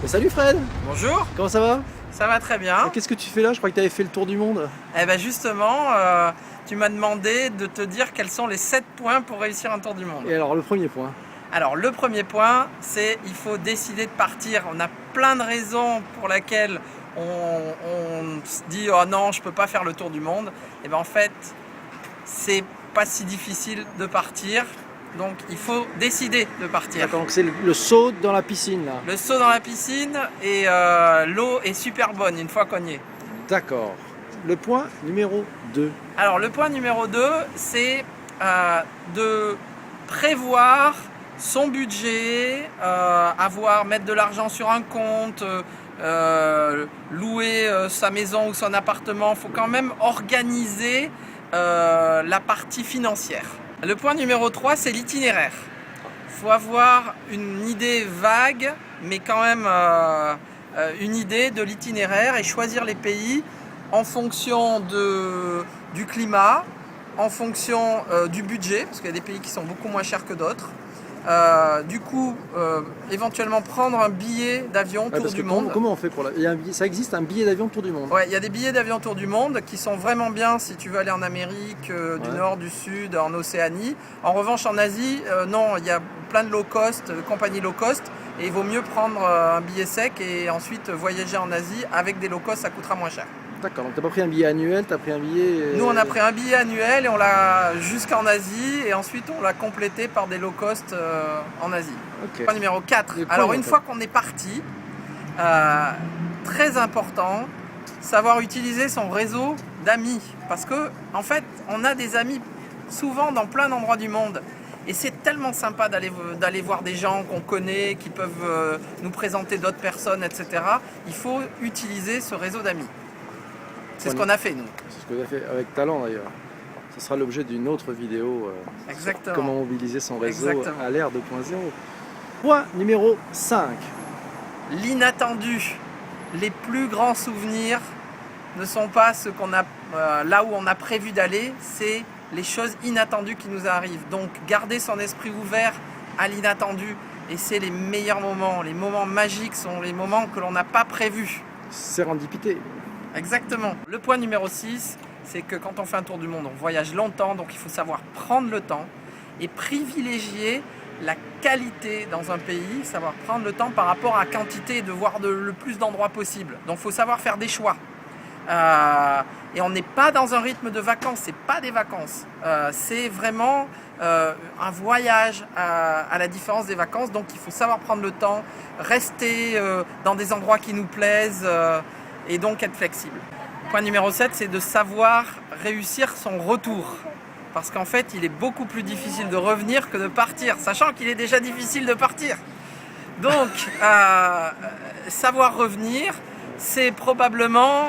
Salut Fred, Bonjour, comment ça va? ça va très bien. Qu'est-ce que tu fais là? Je crois que tu avais fait le tour du monde. Eh ben justement, tu m'as demandé de te dire quels sont les 7 points pour réussir un tour du monde. Et alors le premier point. Alors le premier point, c'est il faut décider de partir. On a plein de raisons pour lesquelles on se dit oh non, je peux pas faire le tour du monde. Et ben en fait, c'est pas si difficile de partir. Donc il faut décider de partir. D'accord, donc c'est le saut dans la piscine là. Le saut dans la piscine et l'eau est super bonne une fois qu'on y est. D'accord. Le point numéro 2. Alors le point numéro 2, c'est de prévoir son budget, mettre de l'argent sur un compte, louer sa maison ou son appartement. Il faut quand même organiser la partie financière. Le point numéro 3, c'est l'itinéraire. Il faut avoir une idée vague, mais quand même une idée de l'itinéraire et choisir les pays en fonction du climat, en fonction du budget, parce qu'il y a des pays qui sont beaucoup moins chers que d'autres. Éventuellement prendre un billet d'avion tour du monde. Comment on fait pour ça existe un billet d'avion tour du monde? Ouais, il y a des billets d'avion tour du monde qui sont vraiment bien si tu veux aller en Amérique du Nord, du Sud, en Océanie. En revanche, en Asie, non, il y a plein de low cost, de compagnies low cost, et il vaut mieux prendre un billet sec et ensuite voyager en Asie avec des low cost, ça coûtera moins cher. D'accord, donc tu n'as pas pris un billet annuel, tu as pris un billet... Nous on a pris un billet annuel et on l'a jusqu'en Asie et ensuite on l'a complété par des low cost en Asie. Okay. Point numéro 4. Alors une fois qu'on est parti, très important, savoir utiliser son réseau d'amis. Parce que en fait on a des amis souvent dans plein d'endroits du monde. Et c'est tellement sympa d'aller voir des gens qu'on connaît, qui peuvent nous présenter d'autres personnes, etc. Il faut utiliser ce réseau d'amis. C'est ce qu'on a fait, nous. C'est ce que vous avez fait avec talent, d'ailleurs. Ce sera l'objet d'une autre vidéo. Exactement. Comment mobiliser son réseau Exactement. à l'ère 2.0. Point numéro 5. L'inattendu. Les plus grands souvenirs ne sont pas ce qu'on a là où on a prévu d'aller, c'est les choses inattendues qui nous arrivent. Donc, garder son esprit ouvert à l'inattendu. Et c'est les meilleurs moments. Les moments magiques sont les moments que l'on n'a pas prévus. Sérendipité. Exactement. Le point numéro 6, c'est que quand on fait un tour du monde, on voyage longtemps, donc il faut savoir prendre le temps et privilégier la qualité dans un pays, savoir prendre le temps par rapport à la quantité et de voir le plus d'endroits possible. Donc il faut savoir faire des choix. Et on n'est pas dans un rythme de vacances, c'est pas des vacances. C'est vraiment un voyage à la différence des vacances, donc il faut savoir prendre le temps, rester dans des endroits qui nous plaisent. Et donc être flexible. Point numéro 7, c'est de savoir réussir son retour. Parce qu'en fait, il est beaucoup plus difficile de revenir que de partir, sachant qu'il est déjà difficile de partir. Donc, savoir revenir, c'est probablement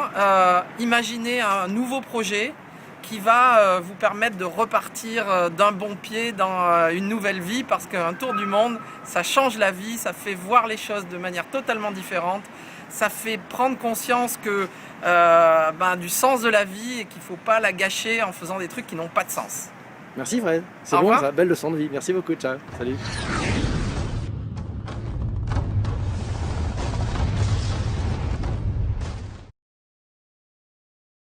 imaginer un nouveau projet qui va vous permettre de repartir d'un bon pied dans une nouvelle vie, parce qu'un tour du monde, ça change la vie, ça fait voir les choses de manière totalement différente. Ça fait prendre conscience du sens de la vie et qu'il ne faut pas la gâcher en faisant des trucs qui n'ont pas de sens. Merci Fred, c'est Au bon revoir. ça, belle leçon de vie. Merci beaucoup, ciao, salut.